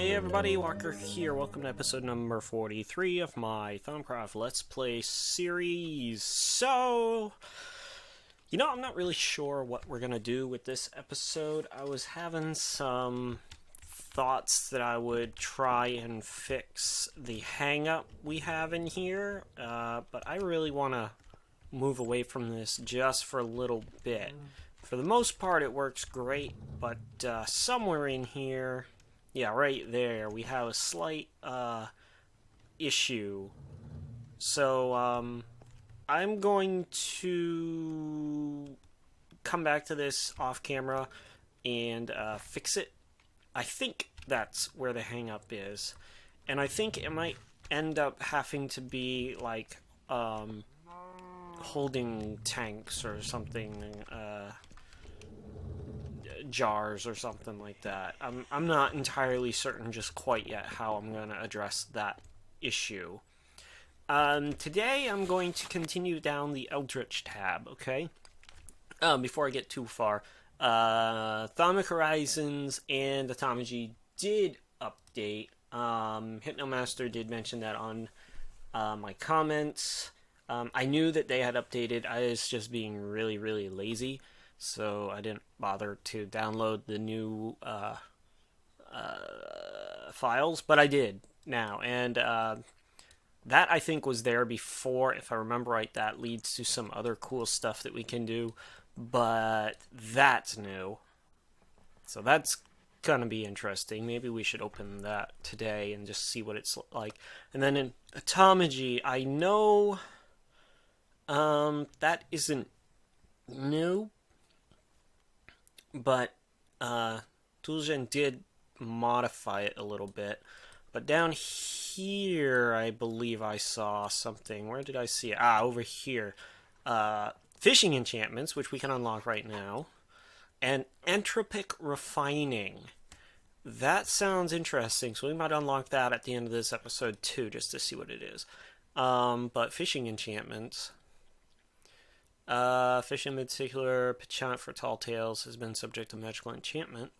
Hey everybody, Walker here. Welcome to episode number 43 of my Thaumcraft Let's Play series. So, I'm not really sure what we're gonna do with this episode. I was having some thoughts that I would try and fix the hang-up we have in here, but I really want to move away from this just for a little bit. For the most part, it works great, but somewhere in here... Yeah, right there, we have a slight issue. So, I'm going to come back to this off camera and fix it. I think that's where the hang-up is. And I think it might end up having to be like holding tanks or something, jars or something like that. I'm not entirely certain just quite yet how I'm going to address that issue. Today I'm going to continue down the Eldritch tab, okay? Before I get too far, Thaumic Horizons and Automagy did update. Hypnomaster did mention that on my comments. I knew that they had updated. I was just being really, really lazy. So I didn't bother to download the new files, but I did now. And that, I think, was there before. If I remember right, that leads to some other cool stuff that we can do. But that's new. So that's going to be interesting. Maybe we should open that today and just see what it's like. And then in Automagy, I know that isn't new. But Toolgen did modify it a little bit. But down here, I believe I saw something. Where did I see it? Over here. Fishing enchantments, which we can unlock right now. And entropic refining. That sounds interesting, so we might unlock that at the end of this episode too, just to see what it is. But fishing enchantments... fish in particular, penchant for tall tales has been subject to magical enchantment.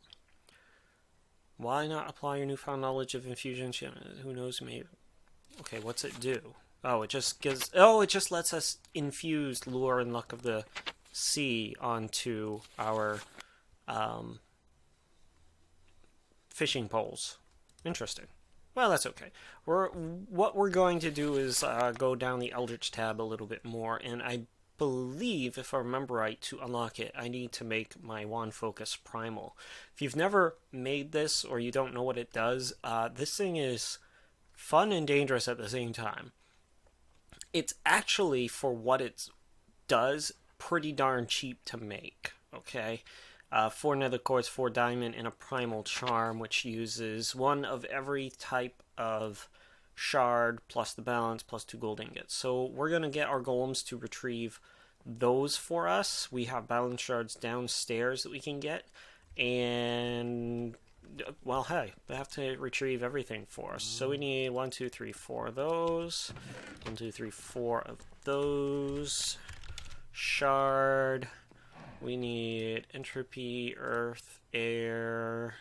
Why not apply your newfound knowledge of infusion enchantment? Who knows, maybe. Okay, what's it do? Oh, it just lets us infuse lure and luck of the sea onto our fishing poles. Interesting. Well, that's okay. What we're going to do is go down the Eldritch tab a little bit more, and I believe, if I remember right, to unlock it, I need to make my wand focus primal. If you've never made this or you don't know what it does, this thing is fun and dangerous at the same time. It's actually, for what it does, pretty darn cheap to make, okay? 4 nether quartz, 4 diamond, and a primal charm, which uses one of every type of shard plus the balance plus 2 gold ingots. So we're going to get our golems to retrieve those for us. We have balance shards downstairs that we can get, and well, hey, they have to retrieve everything for us. So we need 1, 2, 3, 4 of those, 1, 2, 3, 4 of those. Shard, we need entropy, earth, air,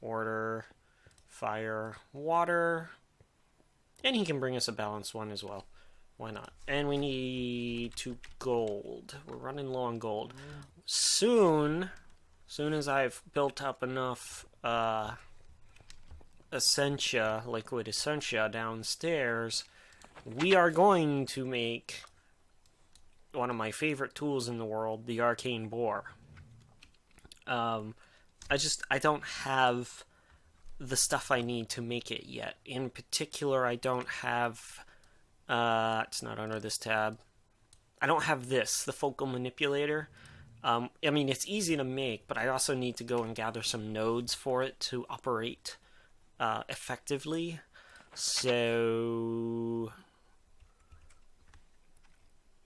order, fire, water. And he can bring us a balanced one as well. Why not? And we need 2 gold. We're running low on gold. Soon as I've built up enough Essentia, liquid Essentia downstairs, we are going to make one of my favorite tools in the world, the arcane boar. I don't have the stuff I need to make it yet. In particular, I don't have... it's not under this tab. I don't have this, the focal manipulator. I mean, it's easy to make, but I also need to go and gather some nodes for it to operate effectively. So...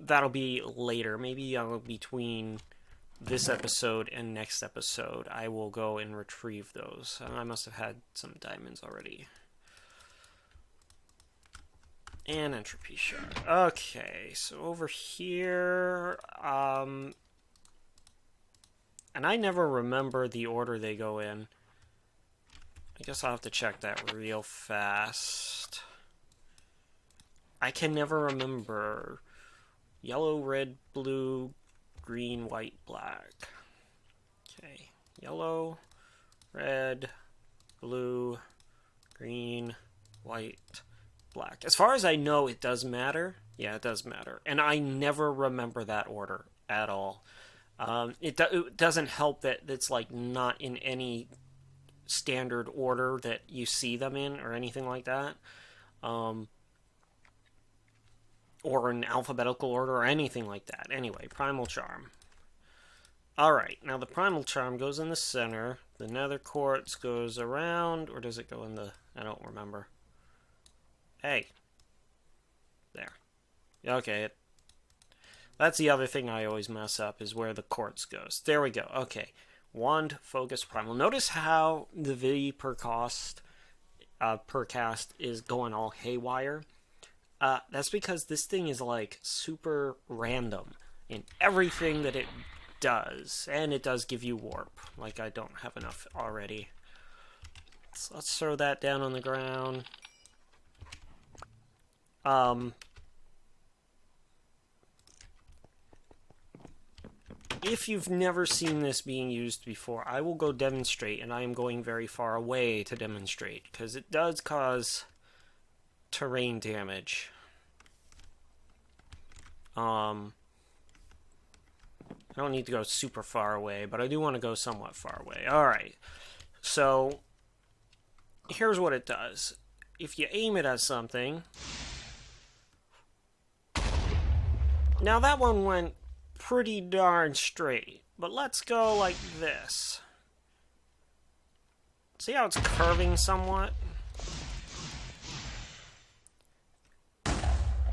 that'll be later. Maybe between this episode and next episode, I will go and retrieve those. I must have had some diamonds already. And entropy shard. Okay, so over here, and I never remember the order they go in. I guess I'll have to check that real fast. I can never remember. Yellow, red, blue, green, white, black. Okay. Yellow, red, blue, green, white, black. As far as I know, it does matter. Yeah, it does matter. And I never remember that order at all. It doesn't help that it's like not in any standard order that you see them in or anything like that. Or in alphabetical order or anything like that. Anyway, primal charm. Alright, now the primal charm goes in the center. The nether quartz goes around, or does it go in the... I don't remember. Hey. There. Okay. That's the other thing I always mess up, is where the quartz goes. There we go. Okay. Wand, focus, primal. Notice how the V per cast is going all haywire. That's because this thing is like super random in everything that it does. And it does give you warp. Like I don't have enough already. So let's throw that down on the ground. If you've never seen this being used before, I will go demonstrate, and I am going very far away to demonstrate, because it does cause terrain damage. I don't need to go super far away, but I do want to go somewhat far away. Alright, so here's what it does. If you aim it at something... Now that one went pretty darn straight, but let's go like this. See how it's curving somewhat?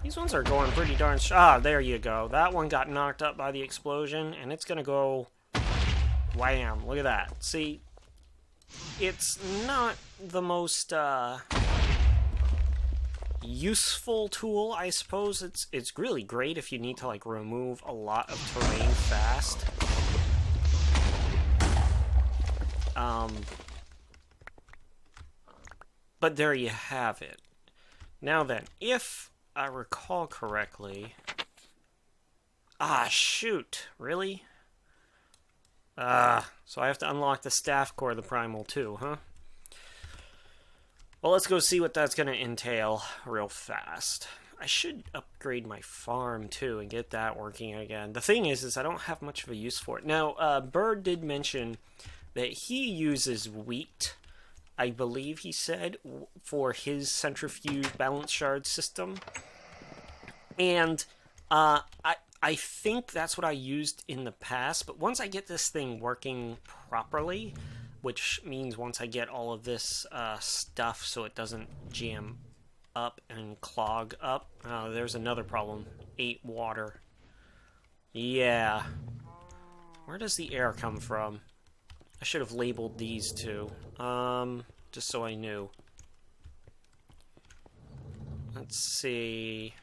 These ones are going pretty darn there you go. That one got knocked up by the explosion, and it's gonna go wham. Look at that. See, it's not the most useful tool, I suppose. It's really great if you need to like remove a lot of terrain fast. But there you have it. Now then, if I recall correctly... shoot. Really? So I have to unlock the staff core of the primal too, huh? Well, let's go see what that's going to entail real fast. I should upgrade my farm, too, and get that working again. The thing is I don't have much of a use for it. Now, Bird did mention that he uses wheat, I believe he said, for his centrifuge balance shard system. And I think that's what I used in the past. But once I get this thing working properly... which means once I get all of this stuff so it doesn't jam up and clog up. There's another problem. 8 water. Yeah. Where does the air come from? I should have labeled these two. Just so I knew. Let's see.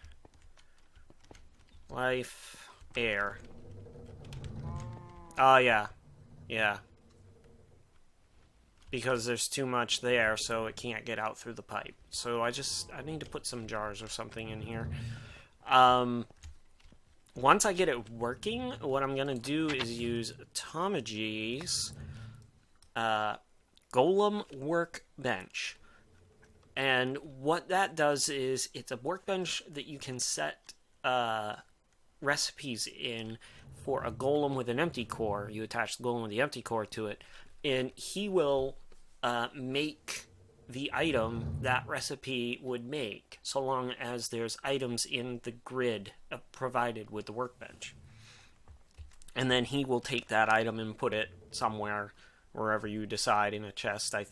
Life. Air. Oh, yeah. Yeah. Because there's too much there, so it can't get out through the pipe. So I need to put some jars or something in here. Once I get it working, what I'm going to do is use Automagy's Golem Workbench. And what that does is, it's a workbench that you can set recipes in for a golem with an empty core. You attach the golem with the empty core to it. And he will make the item that recipe would make, so long as there's items in the grid provided with the workbench. And then he will take that item and put it somewhere, wherever you decide, in a chest, I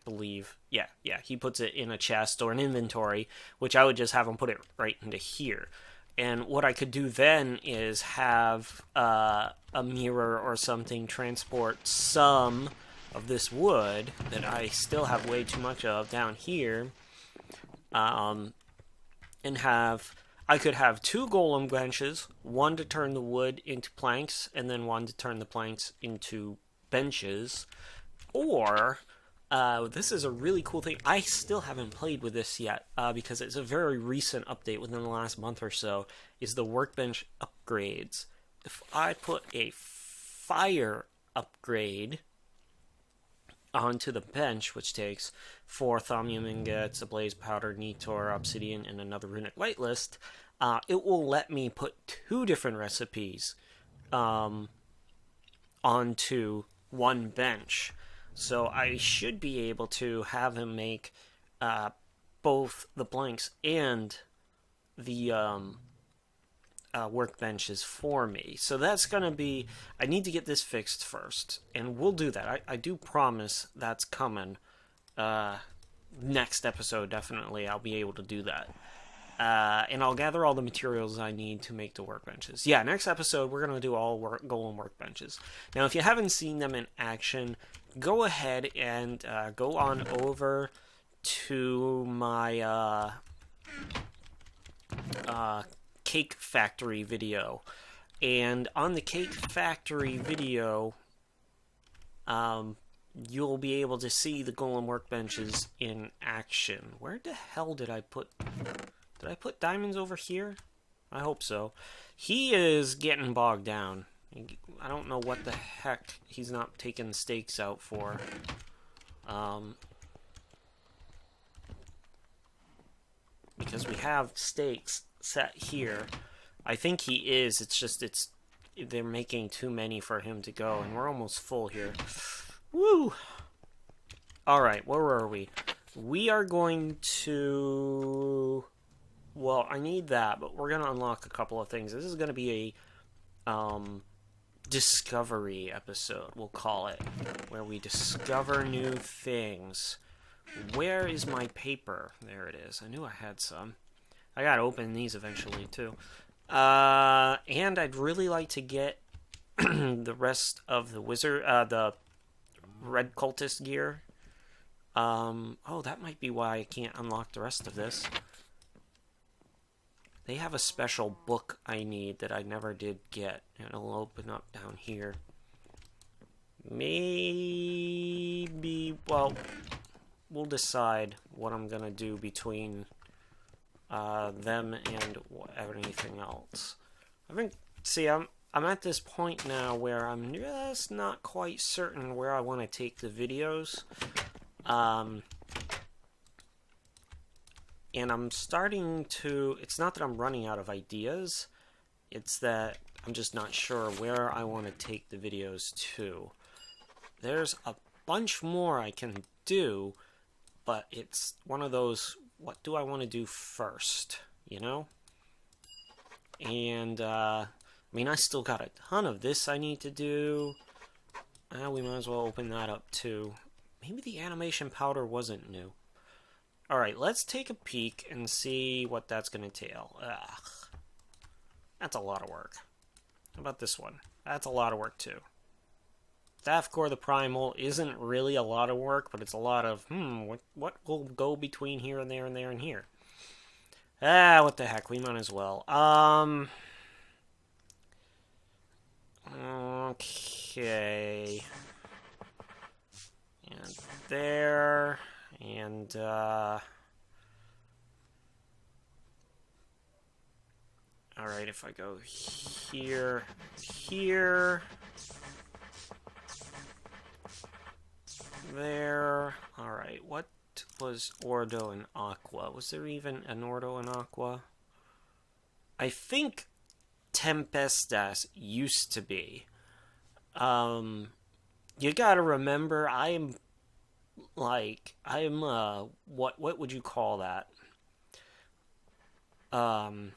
believe. Yeah, he puts it in a chest or an inventory, which I would just have him put it right into here. And what I could do then is have a mirror or something transport some of this wood that I still have way too much of down here, and I could have 2 golem benches, one to turn the wood into planks, and then one to turn the planks into benches, or This is a really cool thing. I still haven't played with this yet because it's a very recent update within the last month or so, is the workbench upgrades. If I put a fire upgrade onto the bench, which takes 4 thaumium ingots, a blaze powder, netor, obsidian, and another runic whitelist, it will let me put 2 different recipes onto one bench. So I should be able to have him make both the blanks and the workbenches for me. So that's going to be... I need to get this fixed first, and we'll do that. I do promise that's coming. Next episode, definitely, I'll be able to do that. And I'll gather all the materials I need to make the workbenches. Yeah, next episode, we're going to do all Golem workbenches. Now, if you haven't seen them in action, go ahead and go on over to my cake factory video. And on the cake factory video, you'll be able to see the Golem workbenches in action. Where the hell did I put... Did I put diamonds over here? I hope so. He is getting bogged down. I don't know what the heck he's not taking stakes out for. Because we have stakes set here. I think he is. It's just they're making too many for him to go, and we're almost full here. Woo! Alright, where were we? We are going to... Well, I need that, but we're going to unlock a couple of things. This is going to be a discovery episode, we'll call it, where we discover new things. Where is my paper? There it is. I knew I had some. I got to open these eventually, too. And I'd really like to get the rest of the the red cultist gear. Oh, that might be why I can't unlock the rest of this. They have a special book I need that I never did get. It'll open up down here. Maybe... Well, we'll decide what I'm going to do between them and anything else. I think... See, I'm at this point now where I'm just not quite certain where I want to take the videos. And I'm starting to... It's not that I'm running out of ideas. It's that I'm just not sure where I want to take the videos to. There's a bunch more I can do, but it's one of those, what do I want to do first, you know? And, I mean, I still got a ton of this I need to do. We might as well open that up, too. Maybe the animation powder wasn't new. Alright, let's take a peek and see what that's going to entail. Ugh. That's a lot of work. How about this one? That's a lot of work, too. Staff Core the Primal isn't really a lot of work, but it's a lot of, what will go between here and there and there and here? What the heck, we might as well. Okay. And there... And, alright, if I go here, here, there, alright, what was Ordo and Aqua? Was there even an Ordo and Aqua? I think Tempestas used to be. You gotta remember, I'm what would you call that? I've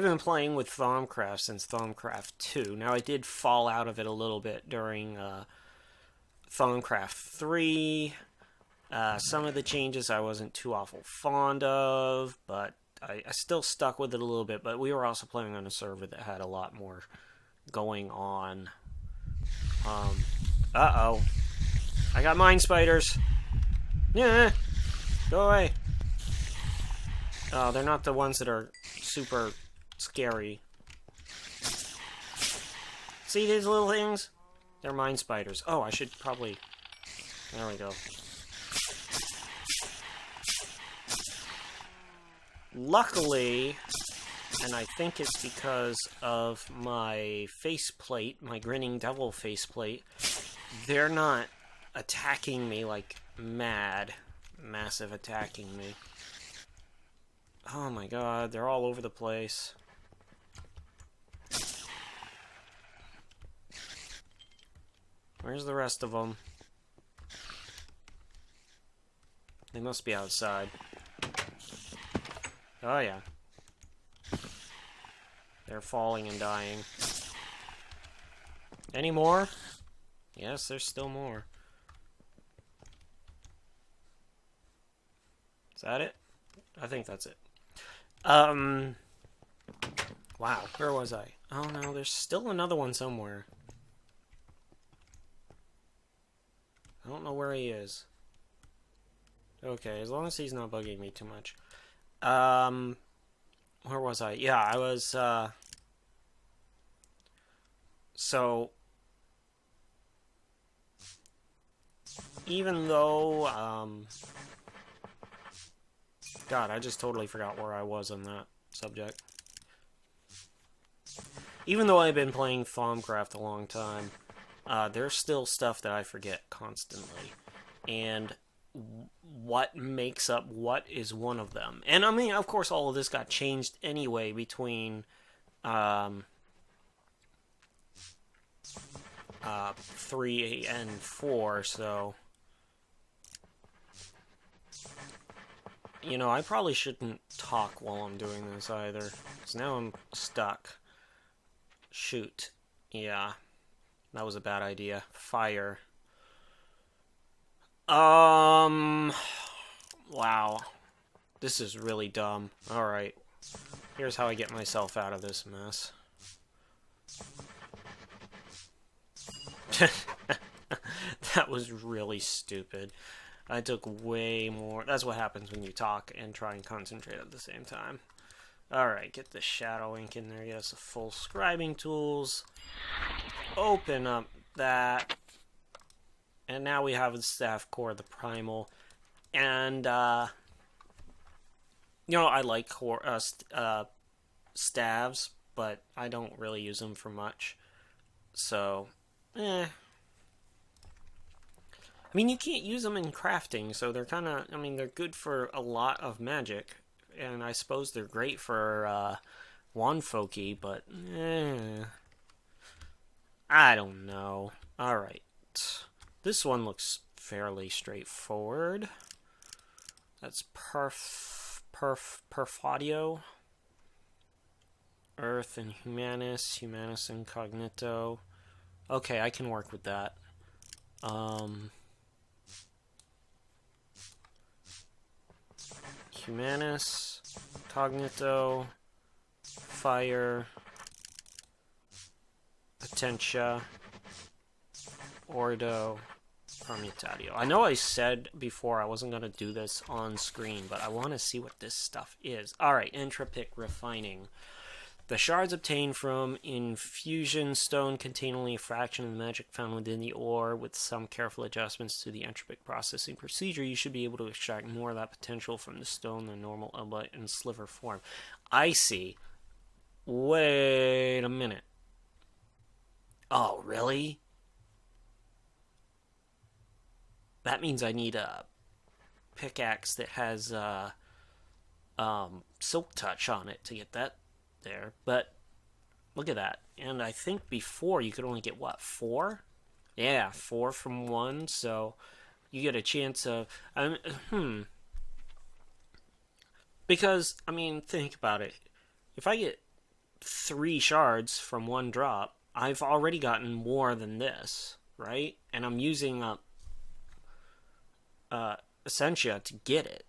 been playing with Thaumcraft since Thaumcraft 2. Now, I did fall out of it a little bit during Thaumcraft 3. Some of the changes I wasn't too awful fond of, but I still stuck with it a little bit. But we were also playing on a server that had a lot more going on. Uh-oh. I got mine spiders. Yeah. Go away. Oh, they're not the ones that are super scary. See these little things? They're mine spiders. Oh, I should probably... There we go. Luckily, and I think it's because of my faceplate, my grinning devil faceplate, they're not attacking me like mad. Massive attacking me. Oh my god, they're all over the place. Where's the rest of them? They must be outside. Oh yeah. They're falling and dying. Any more? Yes, there's still more. Is that it? I think that's it. Wow, where was I? Oh no, there's still another one somewhere. I don't know where he is. Okay, as long as he's not bugging me too much. Where was I? Yeah, I was, so, even though, God, I just totally forgot where I was on that subject. Even though I've been playing Thaumcraft a long time, there's still stuff that I forget constantly. And what makes up what is one of them. And I mean, of course, all of this got changed anyway between 3 and 4, so... You know, I probably shouldn't talk while I'm doing this either, because now I'm stuck. Shoot. Yeah. That was a bad idea. Fire. Wow. This is really dumb. Alright. Here's how I get myself out of this mess. That was really stupid. I took way more... That's what happens when you talk and try and concentrate at the same time. Alright, get the shadow ink in there. Yes, the full scribing tools. Open up that. And now we have the staff core, the primal. And, you know, I like staves, but I don't really use them for much. So, I mean, you can't use them in crafting, so they're kind of... I mean, they're good for a lot of magic. And I suppose they're great for wand folky, but I don't know. Alright. This one looks fairly straightforward. That's Perfadio. Earth and Humanus. Humanus Incognito. Okay, I can work with that. Humanus, Cognito, Fire, Potentia, Ordo, Permutadio. I know I said before I wasn't going to do this on screen, but I want to see what this stuff is. Alright, entropic refining. The shards obtained from infusion stone contain only a fraction of the magic found within the ore. With some careful adjustments to the entropic processing procedure, you should be able to extract more of that potential from the stone than normal oblite and sliver form. I see. Wait a minute. Oh, really? That means I need a pickaxe that has silk touch on it to get that there. But look at that. And I think before you could only get, what, 4? Yeah, 4 from 1, so you get a chance of... Because, I mean, think about it. If I get 3 shards from 1 drop, I've already gotten more than this, right? And I'm using up Essentia to get it.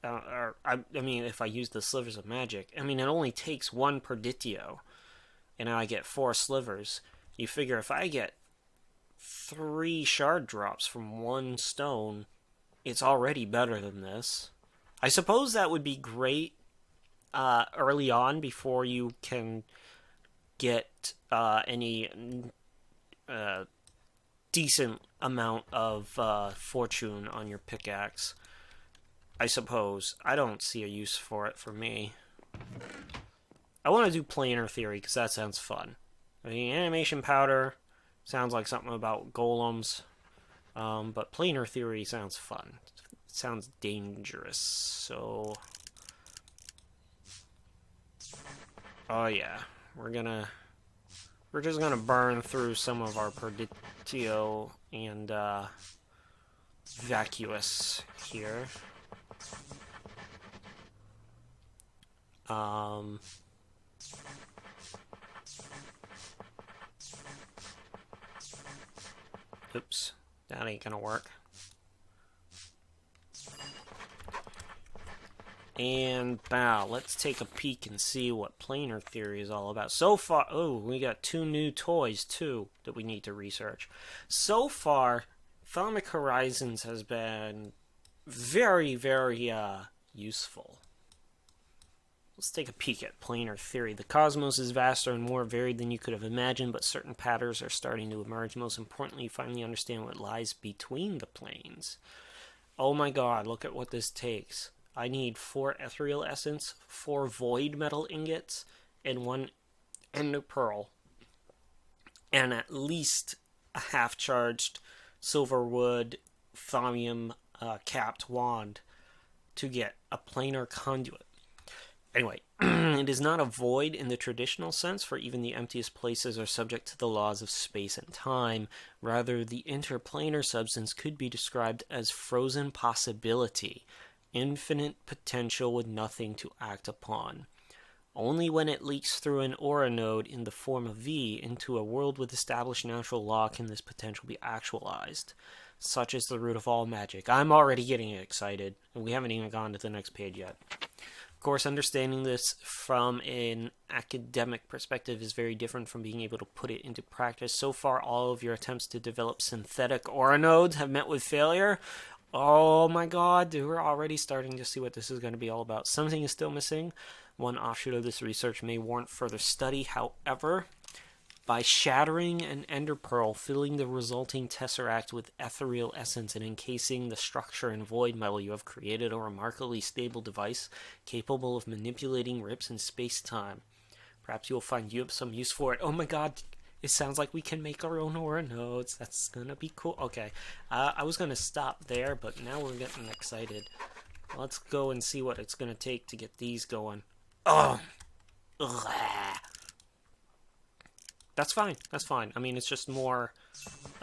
I mean, if I use the slivers of magic, I mean, it only takes 1 per ditio, and I get 4 slivers. You figure if I get 3 shard drops from 1 stone, it's already better than this. I suppose that would be great early on before you can get any decent amount of fortune on your pickaxe, I suppose. I don't see a use for it for me. I want to do planar theory because that sounds fun. I mean, animation powder sounds like something about golems, but planar theory sounds fun. It sounds dangerous, so... Oh yeah, we're just gonna burn through some of our Perditio and Vacuous here. Oops, that ain't gonna work. And now let's take a peek and see what planar theory is all about. So far, oh, we got 2 new toys too that we need to research. So far, Thaumic Horizons has been very, very useful. Let's take a peek at planar theory. The cosmos is vaster and more varied than you could have imagined, but certain patterns are starting to emerge. Most importantly, you finally understand what lies between the planes. Oh my god, look at what this takes. I need 4 ethereal essence, 4 void metal ingots, and 1 ender pearl. And at least a half-charged silverwood thaumium capped wand to get a planar conduit. Anyway, it is not a void in the traditional sense, for even the emptiest places are subject to the laws of space and time. Rather, the interplanar substance could be described as frozen possibility, infinite potential with nothing to act upon. Only when it leaks through an aura node in the form of V into a world with established natural law can this potential be actualized. Such is the root of all magic. I'm already getting excited, and we haven't even gone to the next page yet. Of course, understanding this from an academic perspective is very different from being able to put it into practice. So far, all of your attempts to develop synthetic aura nodes have met with failure. Oh my god, we're already starting to see what this is going to be all about. Something is still missing. One offshoot of this research may warrant further study. However, by shattering an ender pearl, filling the resulting tesseract with ethereal essence, and encasing the structure in void metal, you have created a remarkably stable device capable of manipulating rips in space-time. Perhaps you'll find some use for it. Oh my god, it sounds like we can make our own aura nodes. That's gonna be cool. Okay, I was gonna stop there, but now we're getting excited. Let's go and see what it's gonna take to get these going. Oh! Ugh. That's fine. That's fine. I mean, it's just more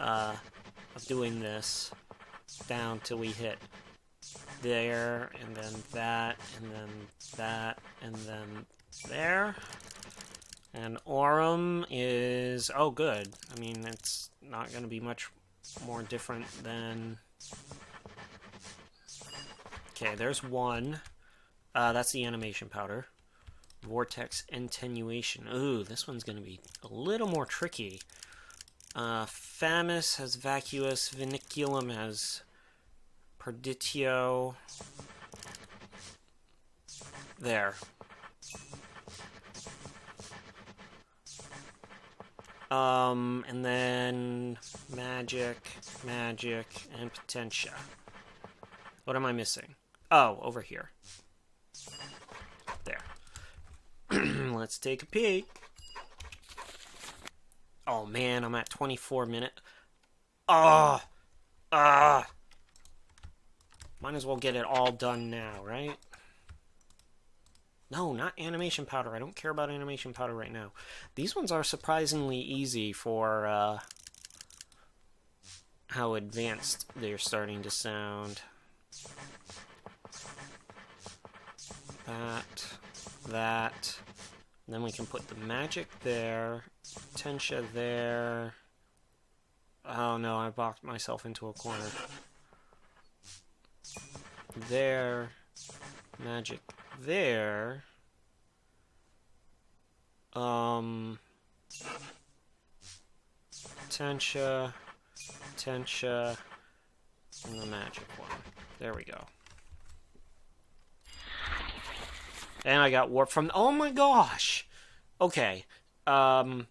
of doing this down till we hit there, and then that, and then that, and then there. And Aurum is... oh, good. I mean, it's not going to be much more different than... okay, there's one. That's the animation powder. Vortex attenuation. Ooh, this one's going to be a little more tricky. Famus has vacuous. Viniculum has Perditio. There. And then magic, and potentia. What am I missing? Oh, over here. There. Let's take a peek. Oh man, I'm at 24 minutes. Might as well get it all done now, right? No, not animation powder. I don't care about animation powder right now. These ones are surprisingly easy for how advanced they're starting to sound. That. And then we can put the magic there. Potentia there. Oh no, I boxed myself into a corner. There. Magic there. Potentia, and the magic one. There we go. And I got warp from... oh my gosh! Okay. Wow!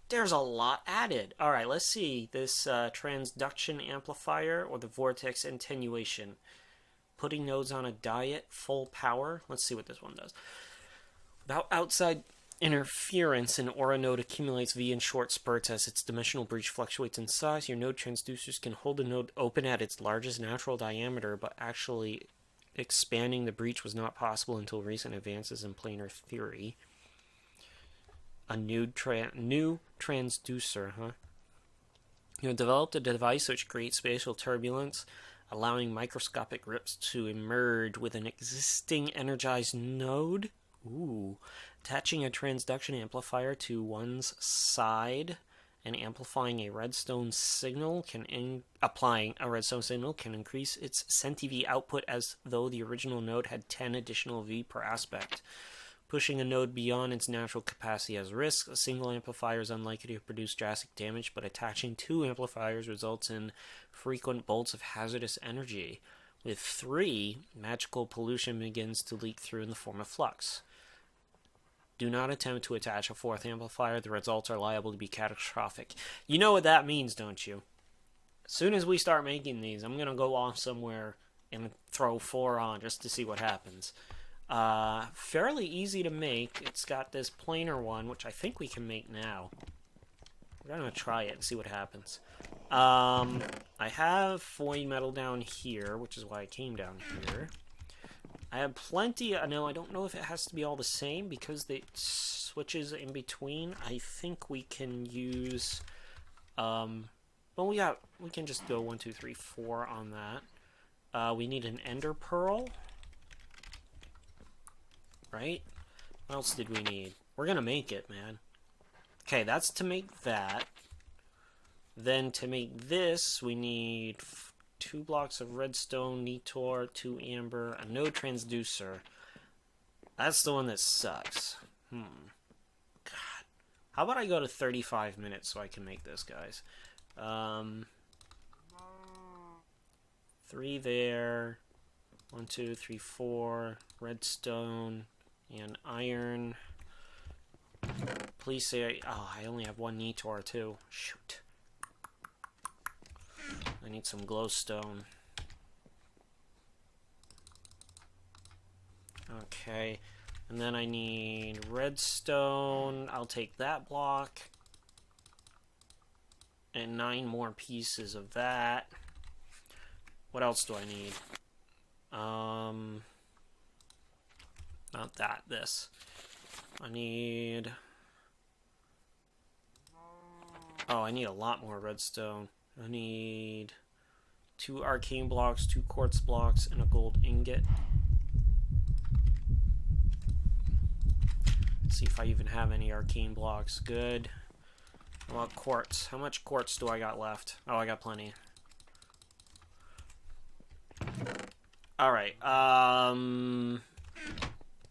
There's a lot added. All right, let's see. This transduction amplifier or the vortex attenuation. Putting nodes on a diet, full power. Let's see what this one does. Without outside interference, an aura node accumulates V in short spurts as its dimensional breach fluctuates in size. Your node transducers can hold a node open at its largest natural diameter, but actually expanding the breach was not possible until recent advances in planar theory. A new transducer, huh? You have developed a device which creates spatial turbulence, allowing microscopic rips to emerge with an existing energized node. Ooh. Attaching a transduction amplifier to one's side and amplifying a redstone signal applying a redstone signal can increase its centi-V output as though the original node had 10 additional V per aspect. Pushing a node beyond its natural capacity has risks. A single amplifier is unlikely to produce drastic damage, but attaching two amplifiers results in frequent bolts of hazardous energy. With 3, magical pollution begins to leak through in the form of flux. Do not attempt to attach a 4th amplifier. The results are liable to be catastrophic. You know what that means, don't you? As soon as we start making these, I'm going to go off somewhere and throw 4 on just to see what happens. Fairly easy to make. It's got this planar one, which I think we can make now. We're going to try it and see what happens. I have void metal down here, which is why I came down here. I have plenty. No, I don't know if it has to be all the same because it switches in between. I think we can use. Well, we can just go 1, 2, 3, 4 on that. We need an ender pearl. Right? What else did we need? We're gonna make it, man. Okay, that's to make that. Then to make this, we need 2 blocks of redstone, Nitor, 2 amber, a node transducer. That's the one that sucks. God. How about I go to 35 minutes so I can make this, guys? 3 there. 1, 2, 3, 4. Redstone. And iron. Please say I only have 1 Nitor too. Shoot. I need some glowstone. Okay. And then I need redstone. I'll take that block. And 9 more pieces of that. What else do I need? Not that, this. I need... Oh, I need a lot more redstone. I need 2 arcane blocks, 2 quartz blocks, and a gold ingot. Let's see if I even have any arcane blocks. Good. How about quartz? How much quartz do I got left? Oh, I got plenty. Alright,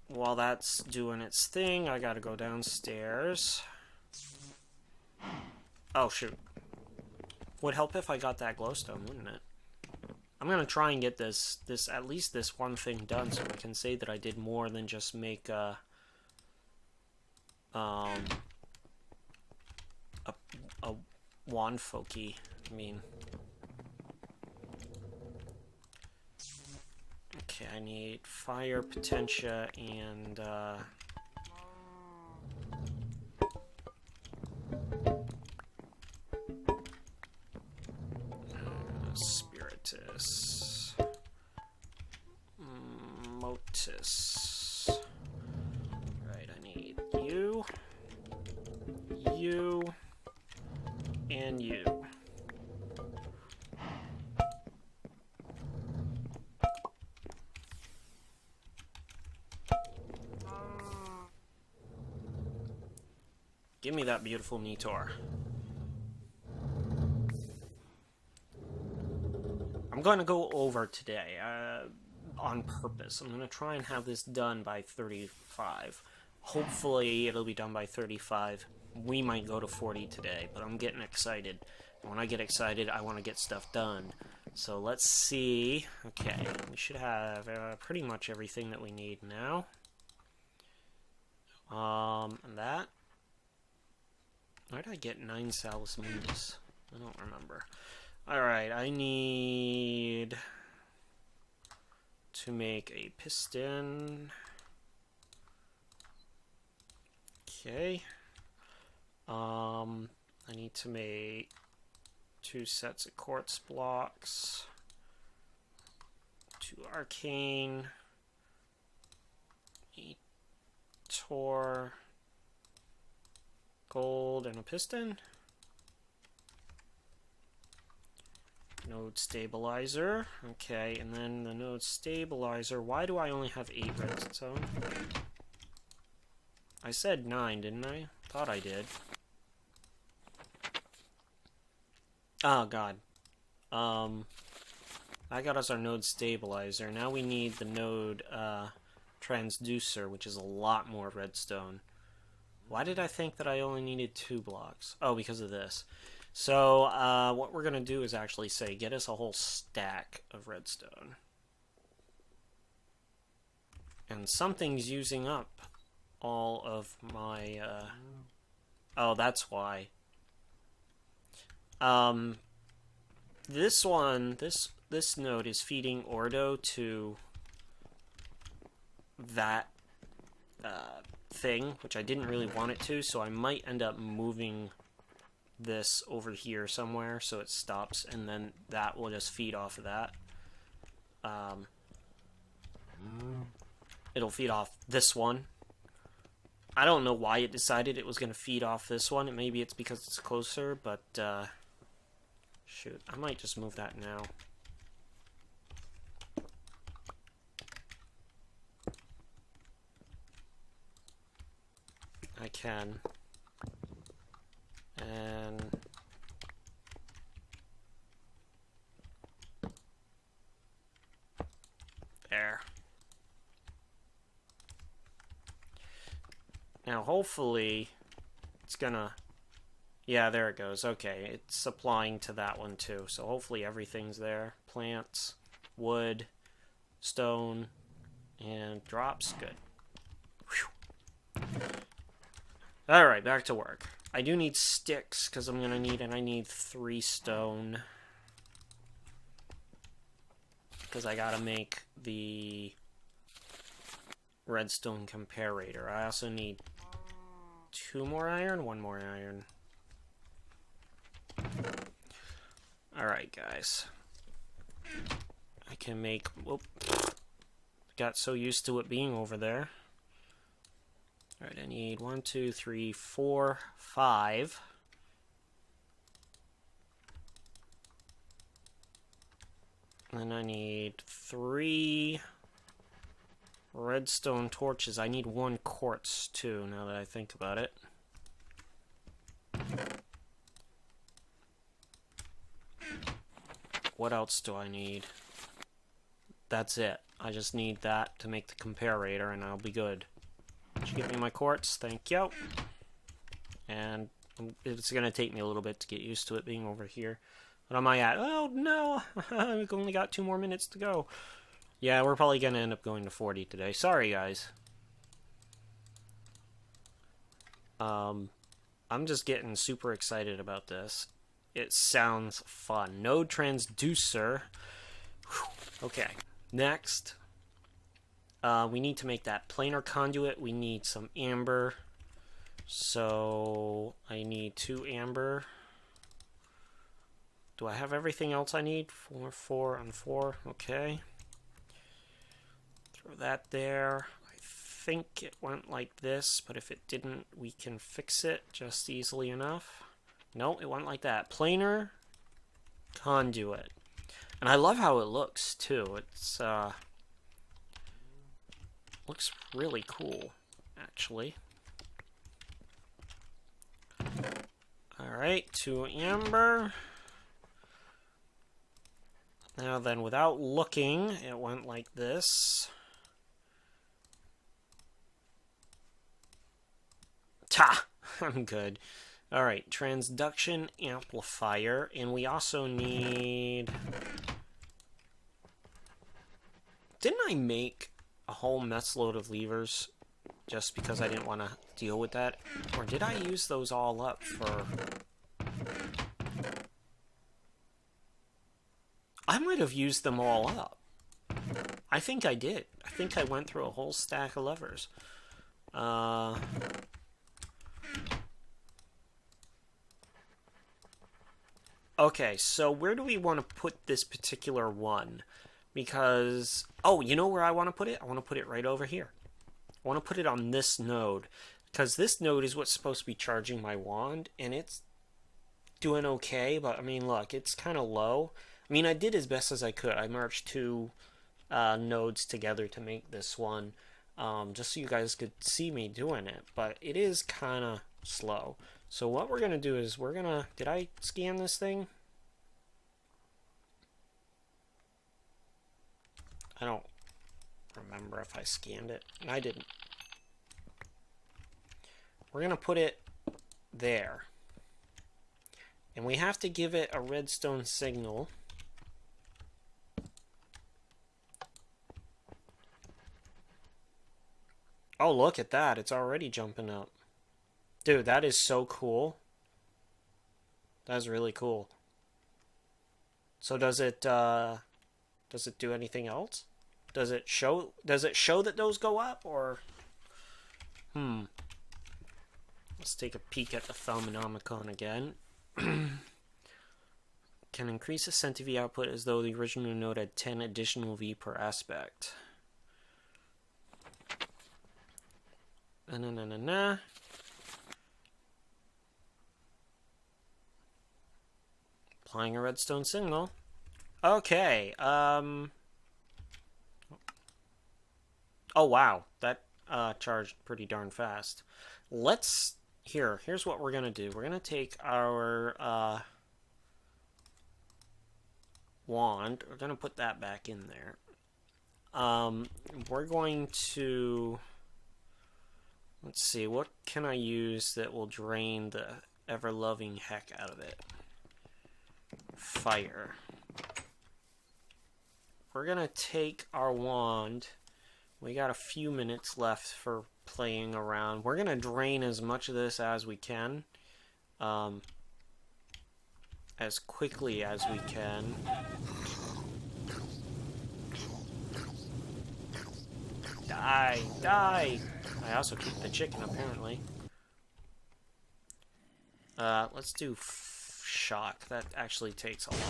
while that's doing its thing, I gotta go downstairs. Oh, shoot. Would help if I got that glowstone, wouldn't it? I'm gonna try and get at least this one thing done so I can say that I did more than just make a wand folky. I mean... Okay, I need fire, potentia, and spiritus, motus. Right, I need you, and you. Give me that beautiful Nitor. I'm going to go over today on purpose. I'm going to try and have this done by 35. Hopefully it'll be done by 35. We might go to 40 today, but I'm getting excited. When I get excited, I want to get stuff done. So let's see. Okay, we should have pretty much everything that we need now. And that. Where did I get 9 Salus Mundus? I don't remember. Alright, I need to make a piston. Okay. I need to make 2 sets of quartz blocks, 2 arcane, a tor, gold, and a piston. Node stabilizer. Okay, and then the node stabilizer. Why do I only have 8 redstone? I said 9, didn't I? Thought I did. Oh god. I got us our node stabilizer. Now we need the node transducer, which is a lot more redstone. Why did I think that I only needed 2 blocks? Oh, because of this. So what we're gonna do is actually say get us a whole stack of redstone. And something's using up all of my oh, that's why. This one, this node is feeding Ordo to that thing, which I didn't really want it to, so I might end up moving this over here somewhere so it stops, and then that will just feed off of that. It'll feed off this one. I don't know why it decided it was going to feed off this one. Maybe it's because it's closer, but shoot, I might just move that now. I can. And there. Now hopefully it's gonna, yeah, there it goes. Okay, it's supplying to that one too, so hopefully everything's there. Plants, wood, stone, and drops. Good. Alright, back to work. I do need sticks, because I'm gonna need, and I need 3 stone. Because I gotta make the redstone comparator. I also need 2 more iron, 1 more iron. Alright, guys. I can make... Whoop. Got so used to it being over there. Alright, I need 1, 2, 3, 4, 5. And then I need 3... redstone torches. I need 1 quartz too, now that I think about it. What else do I need? That's it. I just need that to make the comparator and I'll be good. Did you give me my quartz? Thank you. And it's going to take me a little bit to get used to it being over here. What am I at? Oh no! I've only got 2 more minutes to go. Yeah, we're probably going to end up going to 40 today. Sorry, guys. I'm just getting super excited about this. It sounds fun. Node transducer. Whew. Okay, next. We need to make that planar conduit. We need some amber. So, I need 2 amber. Do I have everything else I need? 4, 4, and 4. Okay. Throw that there. I think it went like this, but if it didn't, we can fix it just easily enough. No, it went like that. Planar conduit. And I love how it looks, too. It's, looks really cool, actually. Alright, 2 amber. Now then, without looking, it went like this. Ta! I'm good. Alright, transduction amplifier, and we also need... Didn't I make a whole mess load of levers? just because I didn't want to deal with that. Or did I use those all up for... I might have used them all up. I think I did. I think I went through a whole stack of levers. Okay, so where do we want to put this particular one? Because, oh, you know where I want to put it? I want to put it right over here. I want to put it on this node. Because this node is what's supposed to be charging my wand, and it's doing okay, but I mean, look, it's kind of low. I mean, I did as best as I could. I merged two nodes together to make this one, just so you guys could see me doing it, but it is kind of slow. So what we're going to do is we're going to... Did I scan this thing? I don't remember if I scanned it. I didn't. We're going to put it there. And we have to give it a redstone signal. Oh, look at that. It's already jumping up. Dude, that is so cool. That's really cool. So does it do anything else? Does it show that those go up, or Let's take a peek at the Thauminomicon again. Can increase the centi output as though the original node had 10 additional V per aspect. Na-na-na-na-na. Applying a redstone signal. Okay, oh wow, that charged pretty darn fast. Here's what we're gonna do. We're gonna take our wand. We're gonna put that back in there. We're going to... Let's see, what can I use that will drain the ever-loving heck out of it? Fire. We're gonna take our wand. We got a few minutes left for playing around. We're gonna drain as much of this as we can. As quickly as we can. Die! Die! I also keep the chicken, apparently. Let's do shock. That actually takes a lot more.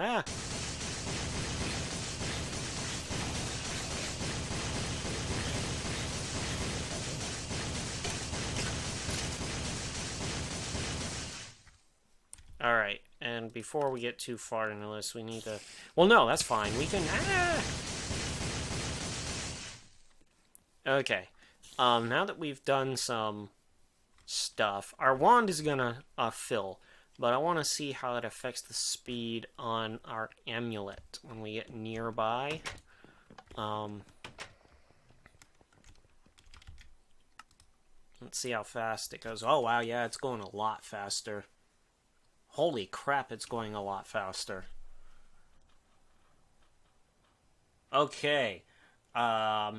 Ah! Alright, and before we get too far into this, we need to... Well, no, that's fine. We can... Ah! Okay. Now that we've done some stuff, our wand is gonna fill, but I want to see how it affects the speed on our amulet when we get nearby. Let's see how fast it goes. Oh, wow, yeah, it's going a lot faster. Holy crap, it's going a lot faster. Okay. Yeah.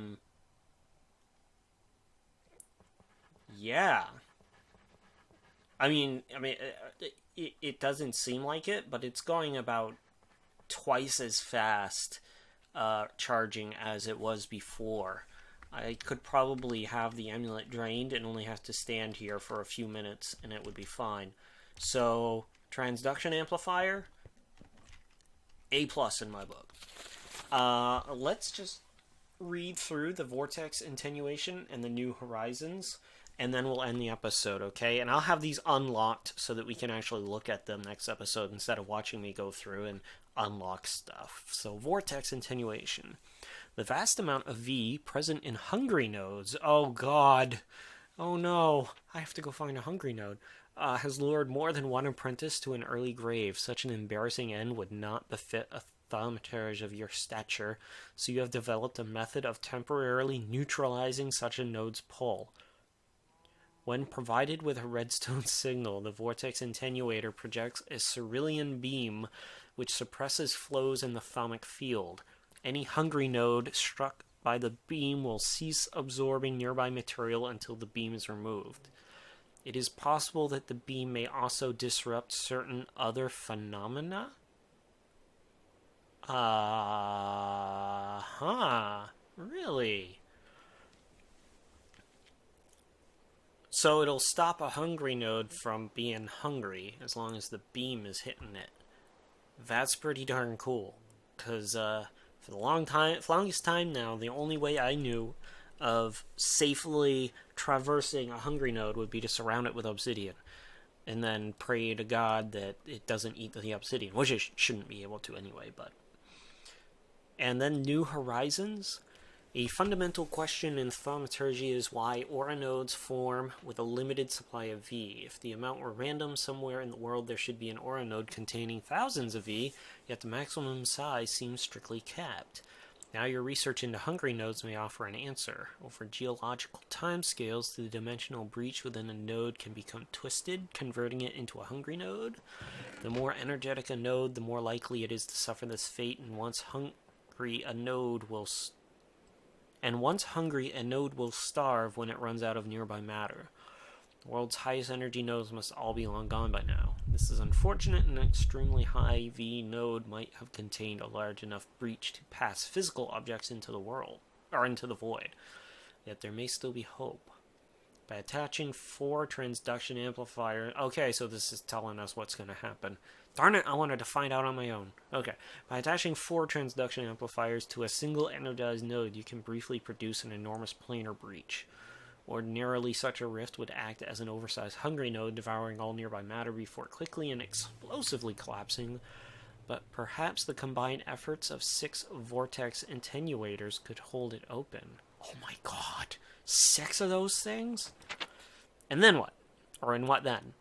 I mean, it doesn't seem like it, but it's going about twice as fast charging as it was before. I could probably have the amulet drained and only have to stand here for a few minutes and it would be fine. So, transduction amplifier, A+ in my book. Let's just read through the vortex attenuation and the new horizons, and then we'll end the episode, okay? And I'll have these unlocked so that we can actually look at them next episode instead of watching me go through and unlock stuff. So, vortex attenuation. The vast amount of V present in hungry nodes. Oh, God. Oh, no. I have to go find a hungry node. Has lured more than one apprentice to an early grave. Such an embarrassing end would not befit a thaumaturge of your stature, so you have developed a method of temporarily neutralizing such a node's pull. When provided with a redstone signal, the vortex attenuator projects a cerulean beam which suppresses flows in the Thaumic field. Any hungry node struck by the beam will cease absorbing nearby material until the beam is removed. It is possible that the beam may also disrupt certain other phenomena? Really? So it'll stop a hungry node from being hungry as long as the beam is hitting it. That's pretty darn cool. Because for the longest time now, the only way I knew of safely traversing a hungry node would be to surround it with obsidian. And then pray to God that it doesn't eat the obsidian, which it shouldn't be able to anyway, but... And then New Horizons. A fundamental question in thaumaturgy is why aura nodes form with a limited supply of V. If the amount were random somewhere in the world, there should be an aura node containing thousands of V, yet the maximum size seems strictly capped. Now your research into hungry nodes may offer an answer. Over geological timescales, the dimensional breach within a node can become twisted, converting it into a hungry node. The more energetic a node, the more likely it is to suffer this fate, and once hungry, a node will starve when it runs out of nearby matter. The world's highest energy nodes must all be long gone by now. This is unfortunate. An extremely high V node might have contained a large enough breach to pass physical objects into the world, or into the void. Yet there may still be hope. By attaching 4 transduction amplifiers... Okay, so this is telling us what's going to happen. Darn it, I wanted to find out on my own. Okay. By attaching 4 transduction amplifiers to a single energized node, you can briefly produce an enormous planar breach. Ordinarily, such a rift would act as an oversized hungry node, devouring all nearby matter before quickly and explosively collapsing. But perhaps the combined efforts of 6 vortex attenuators could hold it open. Oh my god. 6 of those things? And then what? Or in what then?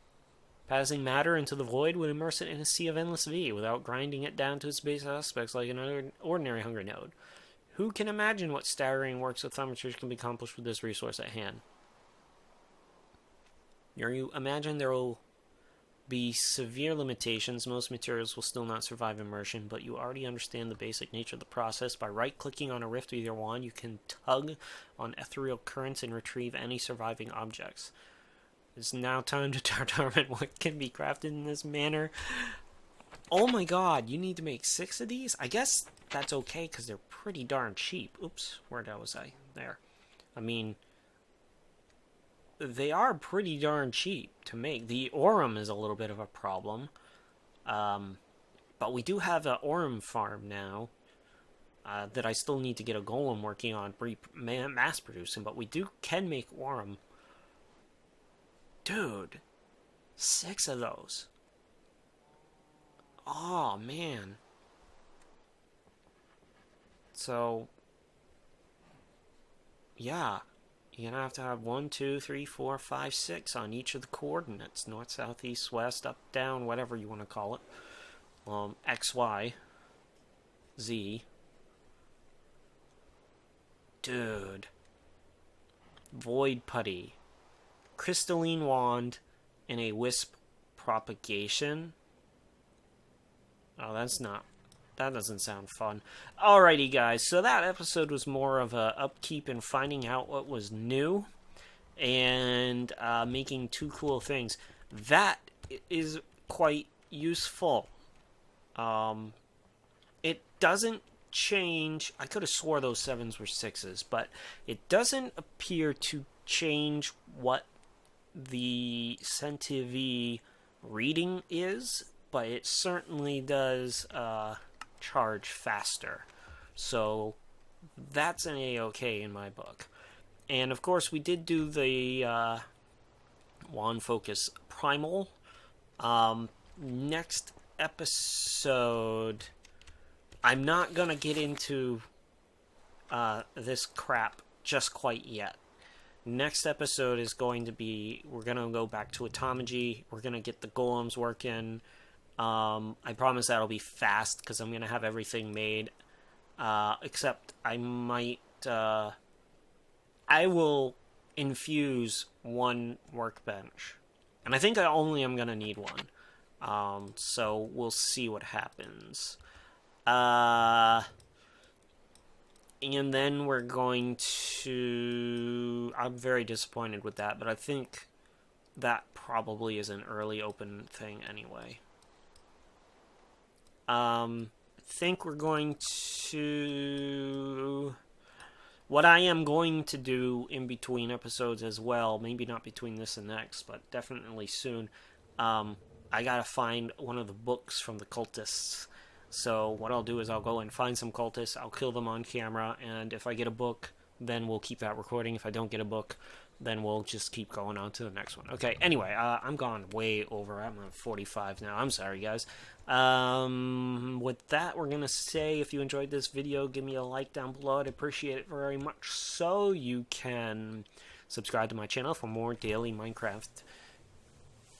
Passing matter into the void would immerse it in a sea of endless V without grinding it down to its base aspects like an ordinary hungry node. Who can imagine what staggering works of thaumaturgy can be accomplished with this resource at hand? You imagine there will be severe limitations. Most materials will still not survive immersion, but you already understand the basic nature of the process. By right-clicking on a rift with your wand, you can tug on ethereal currents and retrieve any surviving objects. It's now time to determine what can be crafted in this manner. Oh my god, you need to make 6 of these? I guess that's okay, because they're pretty darn cheap. Oops, where was I? There. I mean, they are pretty darn cheap to make. The Aurum is a little bit of a problem. But we do have an Aurum farm now that I still need to get a Golem working on mass producing, but we can make Aurum. Dude, 6 of those. Oh, man. So, yeah. You're going to have 1, 2, 3, 4, 5, 6 on each of the coordinates. North, south, east, west, up, down, whatever you want to call it. X, Y, Z. Dude. Void putty. Crystalline wand and a wisp propagation. Oh, that doesn't sound fun. Alrighty, guys, so that episode was more of a upkeep and finding out what was new and making 2 cool things. That is quite useful. It doesn't change... I could have swore those 7s were 6s, but it doesn't appear to change what the CentiV reading is, but it certainly does charge faster. So that's an A-okay in my book. And of course we did do the wand focus primal. Next episode, I'm not gonna get into this crap just quite yet. Next episode is going to be, we're going to go back to Automagy. We're going to get the golems working. I promise that'll be fast because I'm going to have everything made. Except I might, I will infuse one workbench. And I think I only am going to need one. So we'll see what happens. And then we're going to... I'm very disappointed with that, but I think that probably is an early open thing anyway. I think we're going to... What I am going to do in between episodes as well, maybe not between this and next, but definitely soon, I gotta find one of the books from the cultists. So what I'll do is I'll go and find some cultists, I'll kill them on camera, and if I get a book, then we'll keep that recording. If I don't get a book, then we'll just keep going on to the next one. Okay, anyway, I'm gone way over. I'm at 45 now. I'm sorry, guys. With that, we're going to say, if you enjoyed this video, give me a like down below. I'd appreciate it very much. So you can subscribe to my channel for more daily Minecraft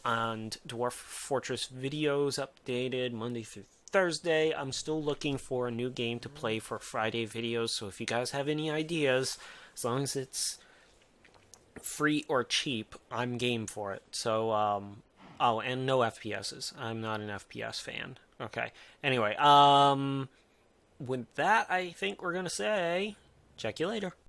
and Dwarf Fortress videos updated Monday through Thursday. I'm still looking for a new game to play for Friday videos, so if you guys have any ideas, as long as it's free or cheap, I'm game for it. So, oh, and no FPSs. I'm not an FPS fan. Okay. Anyway, with that, I think we're gonna say, check you later.